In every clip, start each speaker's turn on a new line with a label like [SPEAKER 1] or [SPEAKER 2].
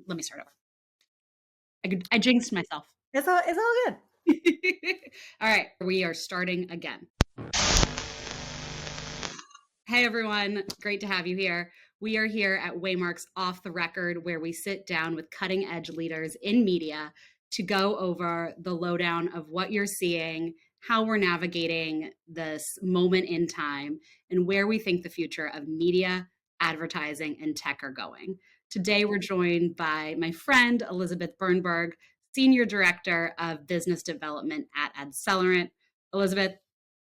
[SPEAKER 1] Let me start over. I jinxed myself.
[SPEAKER 2] It's all good.
[SPEAKER 1] All right, we are starting again. Hey everyone, great to have you here. We are here at Waymark's Off the Record, where we sit down with cutting edge leaders in media to go over the lowdown of what you're seeing, how we're navigating this moment in time, and where we think the future of media, advertising, and tech are going. Today, we're joined by my friend, Elizabeth Bernberg, Senior Director of Business Development at AdCellerant. Elizabeth,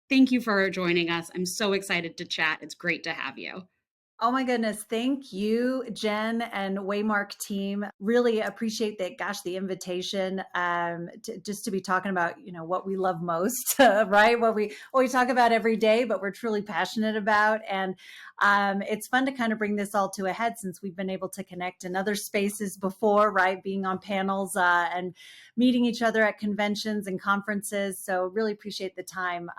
[SPEAKER 1] thank you for joining us. I'm so excited to chat. It's great to have you.
[SPEAKER 2] Oh my goodness. Thank you, Jenn and Waymark team. Really appreciate the invitation just to be talking about, what we love most, right? What we talk about every day, but we're truly passionate about. And it's fun to kind of bring this all to a head since we've been able to connect in other spaces before, right? Being on panels and meeting each other at conventions and conferences. So really appreciate the time.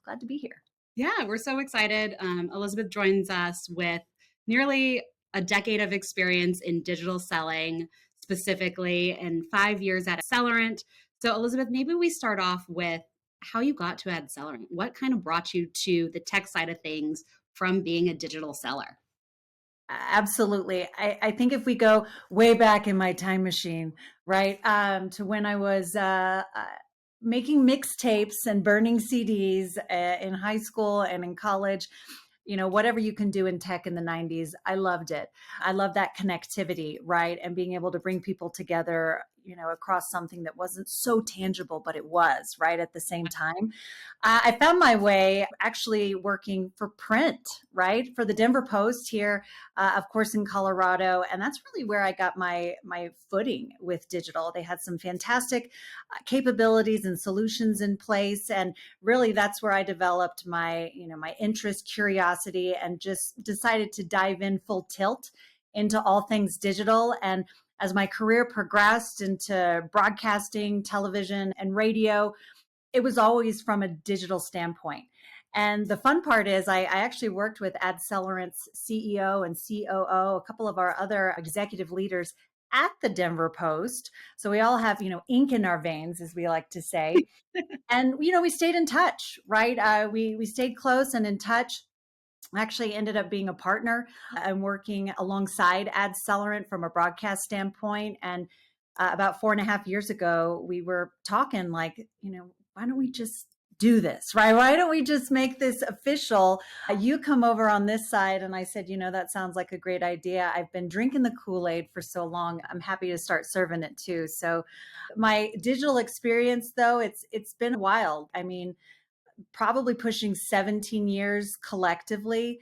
[SPEAKER 2] Glad to be here.
[SPEAKER 1] Yeah, we're so excited. Elizabeth joins us with nearly a decade of experience in digital selling, specifically, and 5 years at AdCellerant. So, Elizabeth, maybe we start off with how you got to AdCellerant. What kind of brought you to the tech side of things from being a digital seller?
[SPEAKER 2] Absolutely. I think if we go way back in my time machine, right, to when I was making mixtapes and burning CDs in high school and in college, whatever you can do in tech in the 90s, I loved it. I love that connectivity, right? And being able to bring people together, across something that wasn't so tangible, but it was, right, at the same time. I found my way actually working for print, right, for the Denver Post here, of course, in Colorado. And that's really where I got my footing with digital. They had some fantastic capabilities and solutions in place. And really that's where I developed my interest, curiosity, and just decided to dive in full tilt into all things digital. And as my career progressed into broadcasting, television, and radio, it was always from a digital standpoint. And the fun part is I actually worked with AdCellerant's CEO and COO, a couple of our other executive leaders at the Denver Post. So we all have, ink in our veins, as we like to say. And, we stayed in touch, right? We stayed close and in touch. I actually ended up being a partner and working alongside AdCellerant from a broadcast standpoint. And about 4.5 years ago, we were talking like, why don't we just do this, right? Why don't we just make this official? You come over on this side. And I said, that sounds like a great idea. I've been drinking the Kool-Aid for so long. I'm happy to start serving it too. So my digital experience, though, it's been wild. I mean, probably pushing 17 years collectively.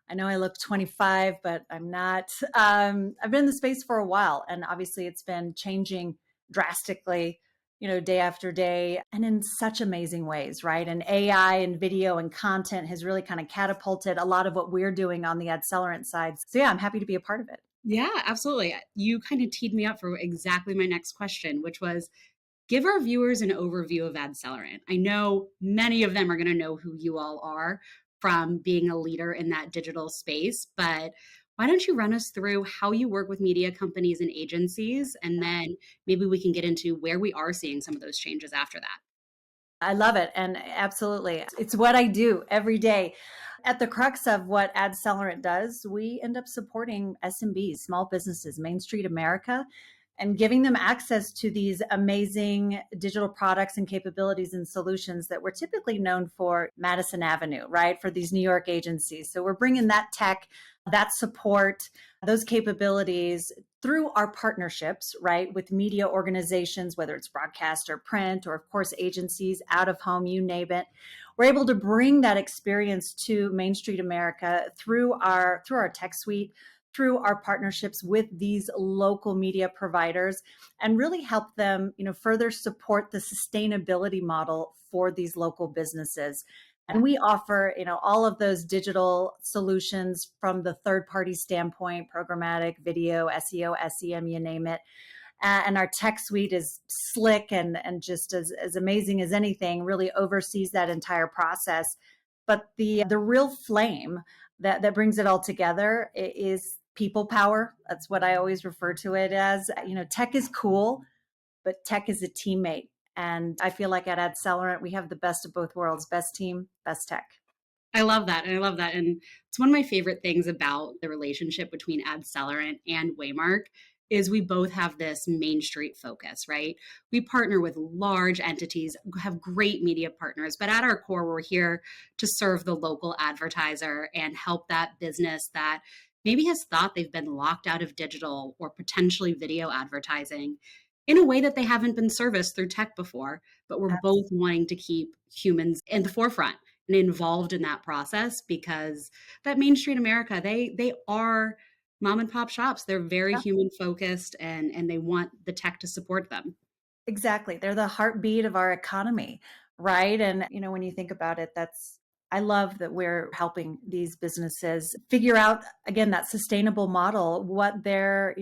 [SPEAKER 2] I know I look 25, but I'm not. I've been in the space for a while, and obviously it's been changing drastically, day after day, and in such amazing ways, right? And AI and video and content has really kind of catapulted a lot of what we're doing on the AdCellerant side. So yeah, I'm happy to be a part of it.
[SPEAKER 1] Yeah, absolutely. You kind of teed me up for exactly my next question, which was give our viewers an overview of AdCellerant. I know many of them are going to know who you all are from being a leader in that digital space, but why don't you run us through how you work with media companies and agencies, and then maybe we can get into where we are seeing some of those changes after that.
[SPEAKER 2] I love it. And absolutely, it's what I do every day. At the crux of what AdCellerant does, we end up supporting SMBs, small businesses, Main Street America, and giving them access to these amazing digital products and capabilities and solutions that we're typically known for Madison Avenue, right? For these New York agencies. So we're bringing that tech, that support, those capabilities through our partnerships, right? With media organizations, whether it's broadcast or print, or of course, agencies, out of home, you name it. We're able to bring that experience to Main Street America through our tech suite, through our partnerships with these local media providers, and really help them, further support the sustainability model for these local businesses. And we offer, all of those digital solutions from the third-party standpoint, programmatic, video, SEO, SEM, you name it. And our tech suite is slick and just as amazing as anything, really oversees that entire process. But the real flame that brings it all together is people power. That's what I always refer to it as. Tech is cool, but tech is a teammate. And I feel like at AdCellerant, we have the best of both worlds, best team, best tech.
[SPEAKER 1] I love that. And I love that. And it's one of my favorite things about the relationship between AdCellerant and Waymark is we both have this Main Street focus, right? We partner with large entities, have great media partners, but at our core, we're here to serve the local advertiser and help that business that maybe has thought they've been locked out of digital or potentially video advertising in a way that they haven't been serviced through tech before, but we're both wanting to keep humans in the forefront and involved in that process because that Main Street America, they are mom and pop shops. They're very human focused and they want the tech to support them.
[SPEAKER 2] Exactly. They're the heartbeat of our economy, right? And when you think about it, I love that we're helping these businesses figure out again that sustainable model, what their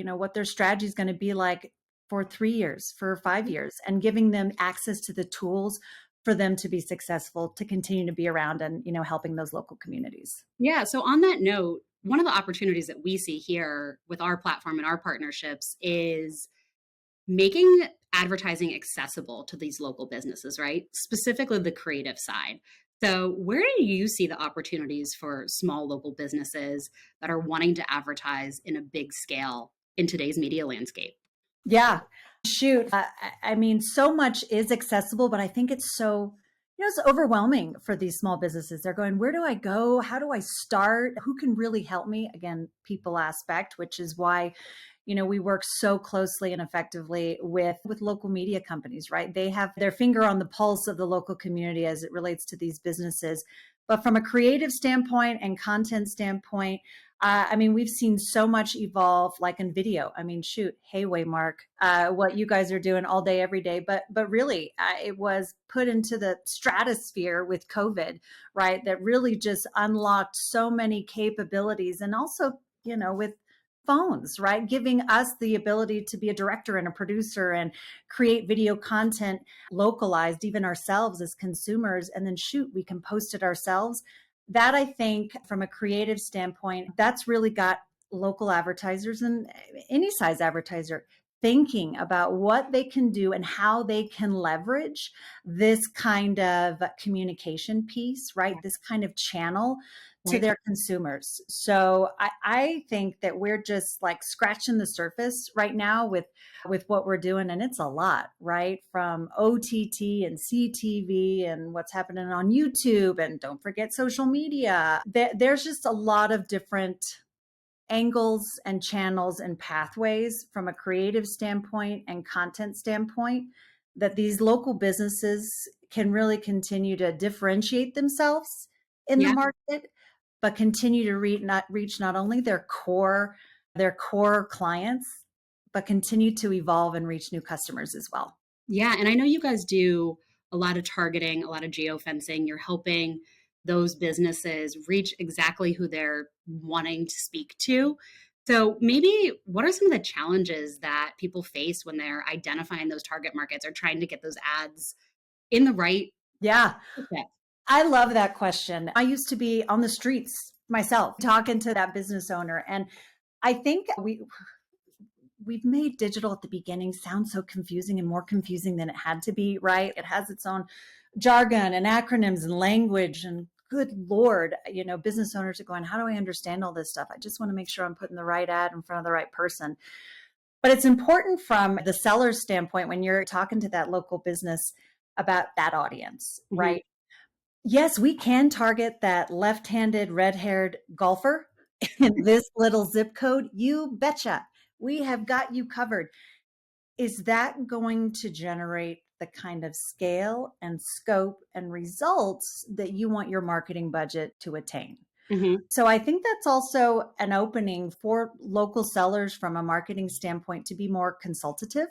[SPEAKER 2] strategy is going to be like for 3 years, for 5 years, and giving them access to the tools for them to be successful, to continue to be around and, helping those local communities.
[SPEAKER 1] Yeah. So on that note, one of the opportunities that we see here with our platform and our partnerships is making advertising accessible to these local businesses, right? Specifically the creative side. So, where do you see the opportunities for small local businesses that are wanting to advertise in a big scale in today's media landscape?
[SPEAKER 2] Yeah, shoot. I mean, so much is accessible, but I think it's overwhelming for these small businesses. They're going, where do I go? How do I start? Who can really help me? Again, people aspect, which is why, we work so closely and effectively with local media companies, right? They have their finger on the pulse of the local community as it relates to these businesses. But from a creative standpoint and content standpoint, we've seen so much evolve, like in video. I mean, shoot, hey, Waymark, what you guys are doing all day, every day, but really, it was put into the stratosphere with COVID, right? That really just unlocked so many capabilities, and also, with phones, right? Giving us the ability to be a director and a producer and create video content localized, even ourselves as consumers, and then shoot, we can post it ourselves. That, I think, from a creative standpoint, that's really got local advertisers and any size advertiser thinking about what they can do and how they can leverage this kind of communication piece, right? This kind of channel to
[SPEAKER 1] Right.
[SPEAKER 2] their consumers. So I think that we're just like scratching the surface right now with what we're doing. And it's a lot, right? From OTT and CTV and what's happening on YouTube. And don't forget social media. There's just a lot of different angles and channels and pathways from a creative standpoint and content standpoint that these local businesses can really continue to differentiate themselves in the
[SPEAKER 1] Yeah.
[SPEAKER 2] market, but continue to reach not only their core clients, but continue to evolve and reach new customers as well.
[SPEAKER 1] Yeah. And I know you guys do a lot of targeting, a lot of geofencing. You're helping those businesses reach exactly who they're wanting to speak to. So, maybe what are some of the challenges that people face when they're identifying those target markets or trying to get those ads in the right
[SPEAKER 2] Yeah,
[SPEAKER 1] fit?
[SPEAKER 2] I love that question. I used to be on the streets myself talking to that business owner, and I think we've made digital at the beginning sound so confusing and more confusing than it had to be, right? It has its own jargon and acronyms and language, and good Lord, business owners are going, how do I understand all this stuff? I just want to make sure I'm putting the right ad in front of the right person. But it's important from the seller's standpoint when you're talking to that local business about that audience,
[SPEAKER 1] Mhm.
[SPEAKER 2] right? Yes, we can target that left-handed, red-haired golfer in this little zip code. You betcha. We have got you covered. Is that going to generate the kind of scale and scope and results that you want your marketing budget to attain?
[SPEAKER 1] Mhm.
[SPEAKER 2] So I think that's also an opening for local sellers from a marketing standpoint to be more consultative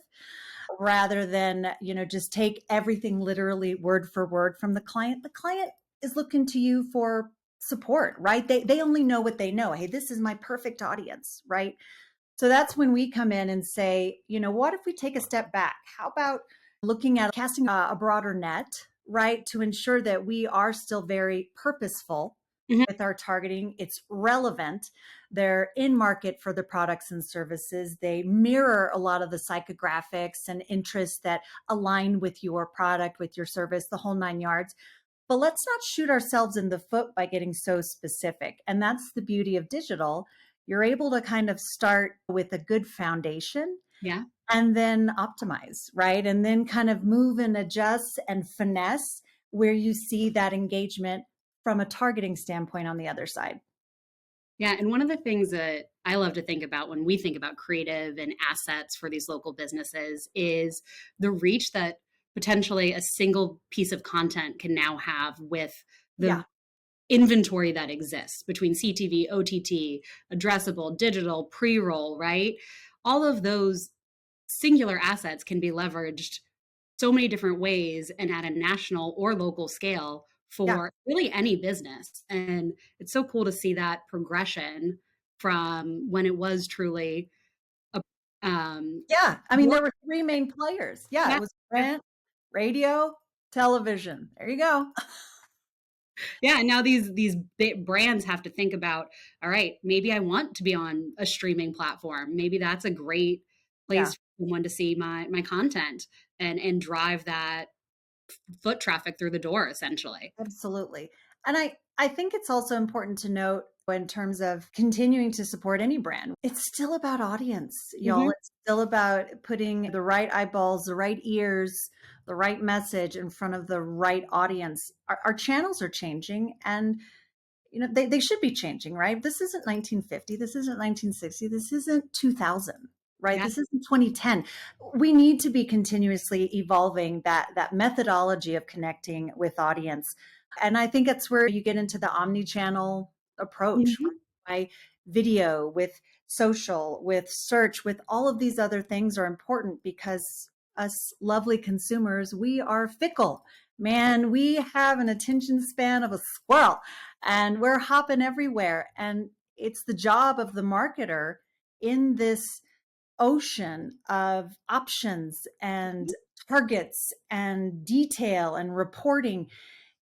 [SPEAKER 2] rather than, just take everything literally word for word from the client. The client is looking to you for support, right? They only know what they know. Hey, this is my perfect audience, right? So that's when we come in and say, what if we take a step back? How about looking at casting a broader net, right? To ensure that we are still very purposeful
[SPEAKER 1] Mhm.
[SPEAKER 2] with our targeting. It's relevant. They're in market for the products and services. They mirror a lot of the psychographics and interests that align with your product, with your service, the whole nine yards. But let's not shoot ourselves in the foot by getting so specific. And that's the beauty of digital. You're able to kind of start with a good foundation
[SPEAKER 1] Yeah.
[SPEAKER 2] and then optimize, right? And then kind of move and adjust and finesse where you see that engagement from a targeting standpoint on the other side.
[SPEAKER 1] Yeah. And one of the things that I love to think about when we think about creative and assets for these local businesses is the reach that potentially a single piece of content can now have with
[SPEAKER 2] Yeah.
[SPEAKER 1] the inventory that exists between CTV, OTT, addressable, digital, pre roll, right? All of those singular assets can be leveraged so many different ways and at a national or local scale
[SPEAKER 2] Yeah.
[SPEAKER 1] for really any business. And it's so cool to see that progression from when it was truly a
[SPEAKER 2] Yeah. I mean,
[SPEAKER 1] more,
[SPEAKER 2] there were three main players. Yeah.
[SPEAKER 1] yeah,
[SPEAKER 2] It was
[SPEAKER 1] yeah,
[SPEAKER 2] print, radio, television. There you go.
[SPEAKER 1] yeah. And now these big brands have to think about, all right, maybe I want to be on a streaming platform. Maybe that's a great
[SPEAKER 2] Yeah.
[SPEAKER 1] place for someone to see my content and drive that foot traffic through the door essentially.
[SPEAKER 2] Absolutely. And I think it's also important to note in terms of continuing to support any brand, it's still about audience, y'all.
[SPEAKER 1] Hmm.
[SPEAKER 2] It's still about putting the right eyeballs, the right ears, the right message in front of the right audience. Our channels are changing, and they should be changing, right? This isn't 1950, this isn't 1960, this isn't 2000, right?
[SPEAKER 1] Yeah.
[SPEAKER 2] This isn't 2010. We need to be continuously evolving that methodology of connecting with audience. And I think that's where you get into the omni-channel approach,
[SPEAKER 1] Hmm.
[SPEAKER 2] right? Video, with social, with search, with all of these other things are important because us lovely consumers, we are fickle. Man, we have an attention span of a squirrel, and we're hopping everywhere. And it's the job of the marketer in this ocean of options and targets and detail and reporting.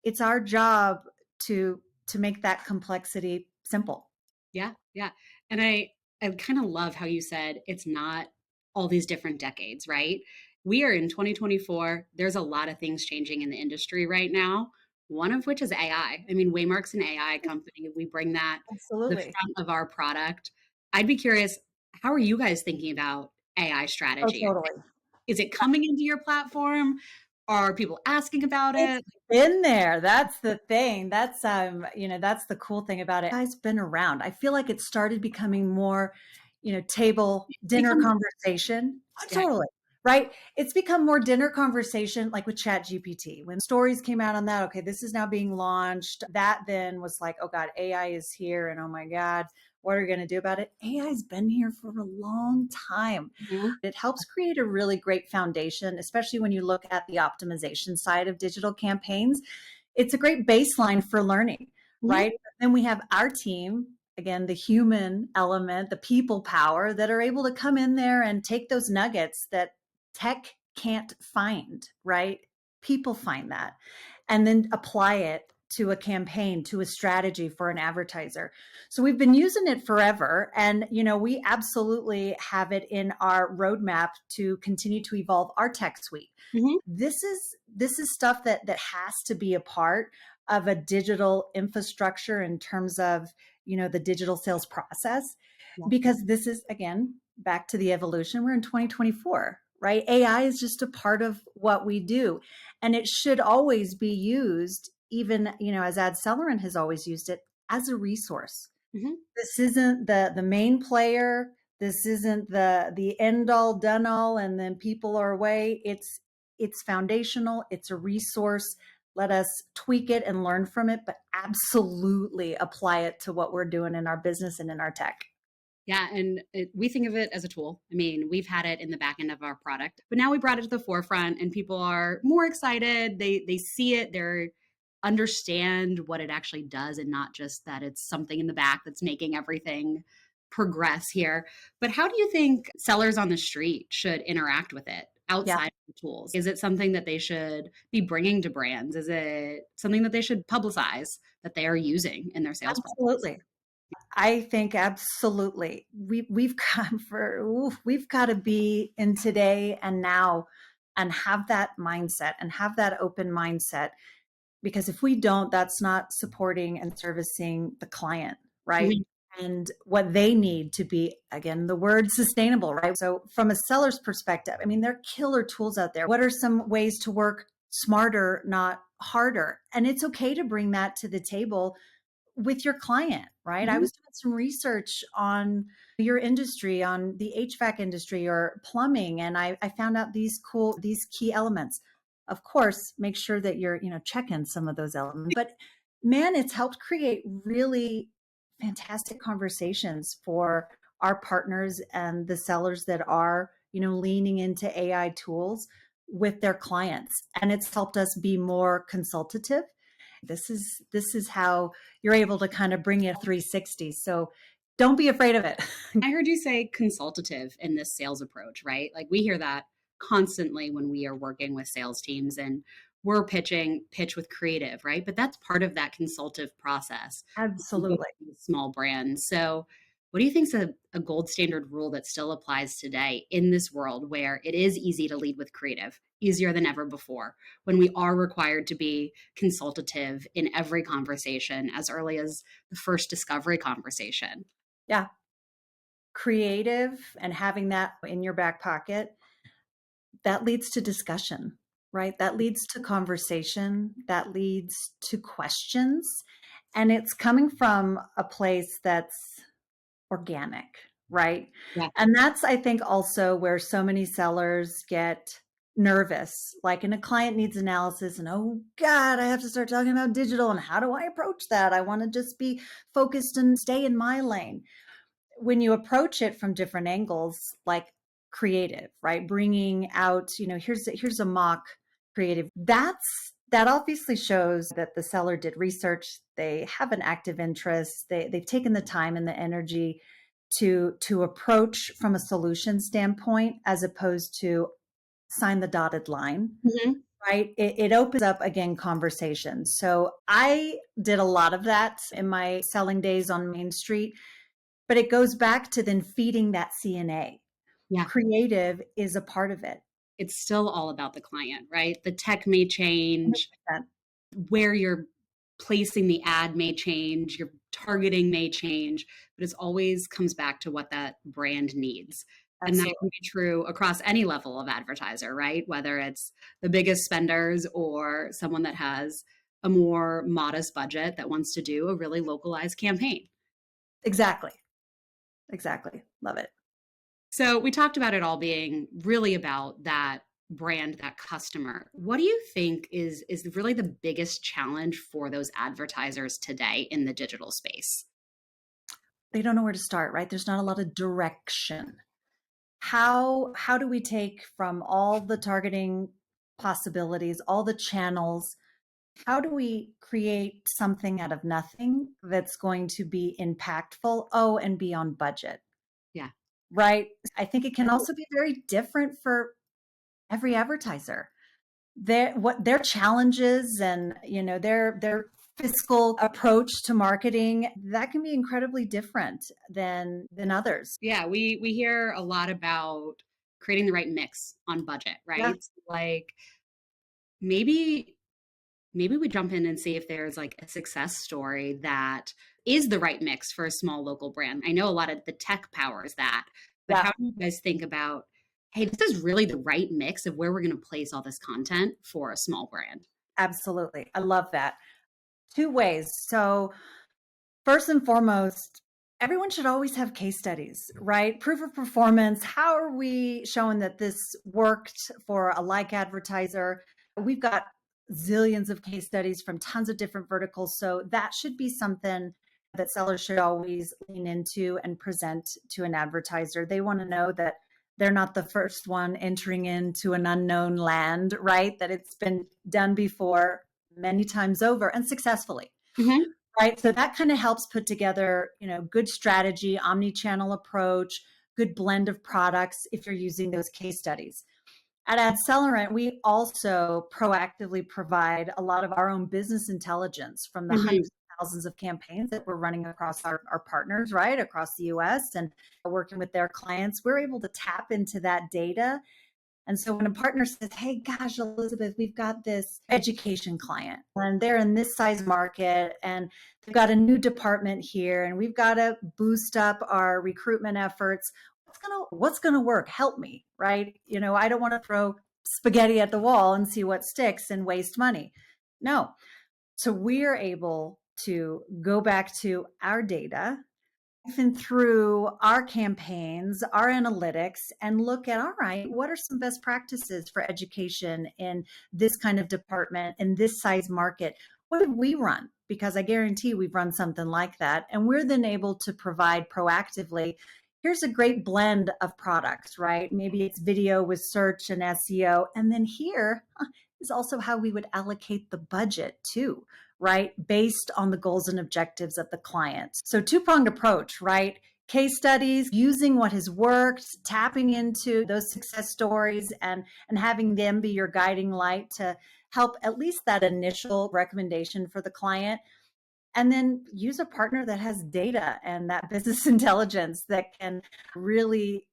[SPEAKER 2] It's our job to make that complexity simple.
[SPEAKER 1] Yeah, yeah. And I kind of love how you said it's not all these different decades, right? We are in 2024. There's a lot of things changing in the industry right now, one of which is AI. I mean, Waymark's an AI company. We bring that to the
[SPEAKER 2] Absolutely.
[SPEAKER 1] front of our product. I'd be curious, how are you guys thinking about AI
[SPEAKER 2] Oh,
[SPEAKER 1] strategy?
[SPEAKER 2] totally.
[SPEAKER 1] Is it coming into your platform? Are people asking about
[SPEAKER 2] It's
[SPEAKER 1] it?
[SPEAKER 2] been there. That's the thing. That's the cool thing about it. It's been around. I feel like it started becoming more, table dinner
[SPEAKER 1] Become
[SPEAKER 2] conversation.
[SPEAKER 1] yeah.
[SPEAKER 2] Totally. Right. It's become more dinner conversation, like with Chat GPT. When stories came out on that, okay, this is now being launched. That then was like, oh God, AI is here. And oh my God, what are we going to do about it? AI's been here for a long time.
[SPEAKER 1] Mhm.
[SPEAKER 2] It helps create a really great foundation, especially when you look at the optimization side of digital campaigns. It's a great baseline for learning,
[SPEAKER 1] Mhm.
[SPEAKER 2] right? Then we have our team, again, the human element, the people power that are able to come in there and take those nuggets that tech can't find, right? People find that and then apply it to a campaign, to a strategy for an advertiser. So we've been using it forever. And, we absolutely have it in our roadmap to continue to evolve our tech suite.
[SPEAKER 1] Mhm.
[SPEAKER 2] This is stuff that has to be a part of a digital infrastructure in terms of, the digital sales process,
[SPEAKER 1] Yeah.
[SPEAKER 2] because this is, again, back to the evolution. We're in 2024, right? AI is just a part of what we do, and it should always be used, even, as AdCellerant has always used it, as a resource.
[SPEAKER 1] Mhm.
[SPEAKER 2] This isn't the main player. This isn't the end all done all and then people are away. It's foundational, it's a resource. Let us tweak it and learn from it, but absolutely apply it to what we're doing in our business and in our tech.
[SPEAKER 1] Yeah, and we think of it as a tool. I mean, we've had it in the back end of our product, but now we brought it to the forefront, and people are more excited. They see it. They understand what it actually does, and not just that it's something in the back that's making everything progress here. But how do you think sellers on the street should interact with it?
[SPEAKER 2] Yeah,
[SPEAKER 1] outside of the tools? Is it something that they should be bringing to brands? Is it something that they should publicize that they are using in their sales process?
[SPEAKER 2] absolutely. I think absolutely. We've got we've got to be in today and now and have that mindset and have that open mindset, because if we don't, that's not supporting and servicing the client, right?
[SPEAKER 1] Mhm.
[SPEAKER 2] And what they need to be, again, the word sustainable, right? So from a seller's perspective, I mean, there are killer tools out there. What are some ways to work smarter, not harder? And it's okay to bring that to the table with your client, right? I
[SPEAKER 1] Mhm.
[SPEAKER 2] was doing some research on your industry, on the HVAC industry or plumbing, and I found out these key elements. Of course, make sure that you're, checking some of those elements. But man, it's helped create really fantastic conversations for our partners and the sellers that are, leaning into AI tools with their clients. And it's helped us be more consultative. This is how you're able to kind of bring it 360. So don't be afraid of it.
[SPEAKER 1] I heard you say consultative in this sales approach, right? Like we hear that constantly when we are working with sales teams and we're pitch with creative, right? But that's part of that consultative process with
[SPEAKER 2] Absolutely.
[SPEAKER 1] these small brands. So, what do you think is a gold standard rule that still applies today in this world where it is easy to lead with creative, easier than ever before, when we are required to be consultative in every conversation as early as the first discovery conversation?
[SPEAKER 2] Yeah. Creative and having that in your back pocket, that leads to discussion, right? That leads to conversation, that leads to questions. And it's coming from a place that's organic, right?
[SPEAKER 1] Yeah.
[SPEAKER 2] And that's, I think, also where so many sellers get nervous. Like, and a client needs analysis, and oh God, I have to start talking about digital. And how do I approach that? I want to just be focused and stay in my lane. When you approach it from different angles, like creative, right? Bringing out, here's a mock creative. That obviously shows that the seller did research. They have an active interest. They've taken the time and the energy to approach from a solution standpoint as opposed to sign the dotted line,
[SPEAKER 1] Mhm.
[SPEAKER 2] right? It opens up again conversations. So I did a lot of that in my selling days on Main Street, but it goes back to then feeding that CNA.
[SPEAKER 1] Yeah.
[SPEAKER 2] Creative is a part of it.
[SPEAKER 1] It's still all about the client, right? The tech may change,
[SPEAKER 2] 100%.
[SPEAKER 1] where you're placing the ad may change, your targeting may change, but it always comes back to what that brand needs. And that can
[SPEAKER 2] Absolutely.
[SPEAKER 1] be true across any level of advertiser, right? Whether it's the biggest spenders or someone that has a more modest budget that wants to do a really localized campaign.
[SPEAKER 2] Exactly. Exactly. Love it.
[SPEAKER 1] So we talked about it all being really about that brand, that customer. What do you think is really the biggest challenge for those advertisers today in the digital space?
[SPEAKER 2] They don't know where to start, right? There's not a lot of direction. How do we take from all the targeting possibilities, all the channels, how do we create something out of nothing that's going to be impactful? Oh, and be on budget,
[SPEAKER 1] Yeah.
[SPEAKER 2] right? I think it can also be very different for every advertiser. Their challenges and their fiscal approach to marketing, that can be incredibly different than others.
[SPEAKER 1] Yeah, we hear a lot about creating the right mix on budget,
[SPEAKER 2] Yeah,
[SPEAKER 1] right? Like maybe maybe we jump in and see if there's like a success story that is the right mix for a small local brand. I know a lot of the tech powers that, but
[SPEAKER 2] yeah,
[SPEAKER 1] how do you guys think about, hey, this is really the right mix of where we're going to place all this content for a small brand?
[SPEAKER 2] absolutely. I love that. Two ways. So first and foremost, everyone should always have case studies, right? Proof of performance. How are we showing that this worked for a like advertiser? We've got zillions of case studies from tons of different verticals. So that should be something that sellers should always lean into and present to an advertiser. They want to know that they're not the first one entering into an unknown land, right? That it's been done before many times over and successfully.
[SPEAKER 1] Mhm.
[SPEAKER 2] Right. So that kind of helps put together, good strategy, omni-channel approach, good blend of products if you're using those case studies. At AdCellerant, we also proactively provide a lot of our own business intelligence from the
[SPEAKER 1] Mhm.
[SPEAKER 2] hundreds of thousands of campaigns that we're running across our partners, right, across the US and working with their clients. We're able to tap into that data. And so when a partner says, hey, gosh, Elizabeth, we've got this education client and they're in this size market and they've got a new department here and we've got to boost up our recruitment efforts. What's gonna work? Help me, right? I don't want to throw spaghetti at the wall and see what sticks and waste money. No. So we're able to go back to our data and through our campaigns, our analytics, and look at, all right, what are some best practices for education in this kind of department, in this size market? What did we run? Because I guarantee we've run something like that. And we're then able to provide proactively. Here's a great blend of products, right? Maybe it's video with search and SEO. And then here is also how we would allocate the budget too, right? Based on the goals and objectives of the client. So two-pronged approach, right? Case studies, using what has worked, tapping into those success stories and having them be your guiding light to help at least that initial recommendation for the client. And then use a partner that has data and that business intelligence that can really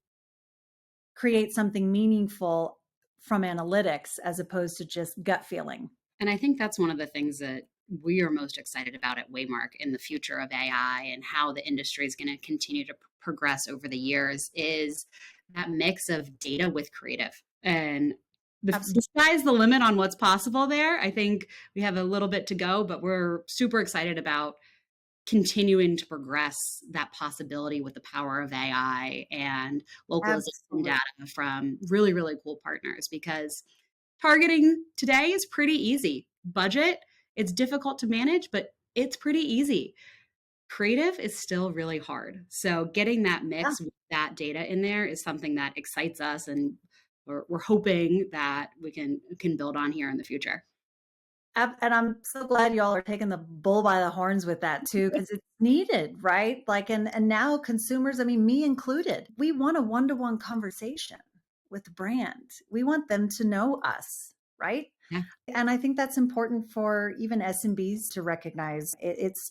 [SPEAKER 2] create something meaningful from analytics as opposed to just gut feeling.
[SPEAKER 1] And I think that's one of the things that we are most excited about at Waymark in the future of AI and how the industry is going to continue to progress over the years is that mix of data with creative. And the
[SPEAKER 2] Absolutely.
[SPEAKER 1] sky's the limit on what's possible there. I think we have a little bit to go, but we're super excited about continuing to progress that possibility with the power of AI and localization
[SPEAKER 2] Absolutely.
[SPEAKER 1] data from really, really cool partners because targeting today is pretty easy. Budget, it's difficult to manage, but it's pretty easy. Creative is still really hard. So getting that
[SPEAKER 2] Yeah.
[SPEAKER 1] mix with that data in there is something that excites us and we're hoping that we can build on here in the future.
[SPEAKER 2] And I'm so glad y'all are taking the bull by the horns with that too, because it's needed, right? Like, and now consumers, I mean, me included, we want a one-to-one conversation with the brand. We want them to know us, right?
[SPEAKER 1] Yeah.
[SPEAKER 2] And I think that's important for even SMBs to recognize. It's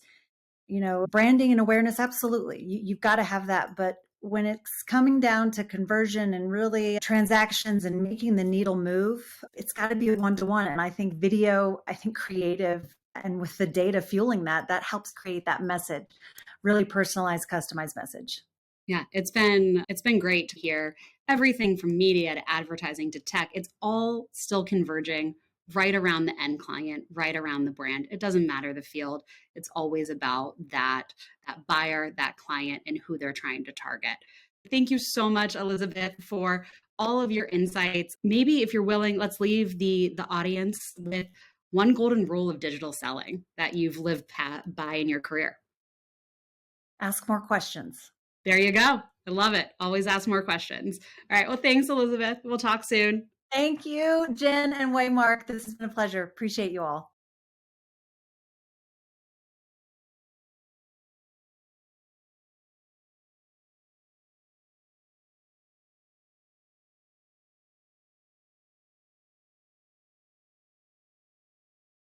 [SPEAKER 2] branding and awareness, absolutely. You've got to have that. But when it's coming down to conversion and really transactions and making the needle move, it's got to be one to one. And I think video, I think creative, and with the data fueling that, that helps create that message, really personalized, customized message.
[SPEAKER 1] Yeah, it's been great to hear everything from media to advertising to tech. It's all still converging right around the end client, right around the brand. It doesn't matter the field. It's always about that buyer, that client, and who they're trying to target. Thank you so much, Elizabeth, for all of your insights. Maybe if you're willing, let's leave the audience with one golden rule of digital selling that you've lived by in your career.
[SPEAKER 2] Ask more questions.
[SPEAKER 1] There you go. I love it. Always ask more questions. All right. Well, thanks, Elizabeth. We'll talk soon.
[SPEAKER 2] Thank you, Jenn and Waymark. This has been a pleasure. Appreciate you all.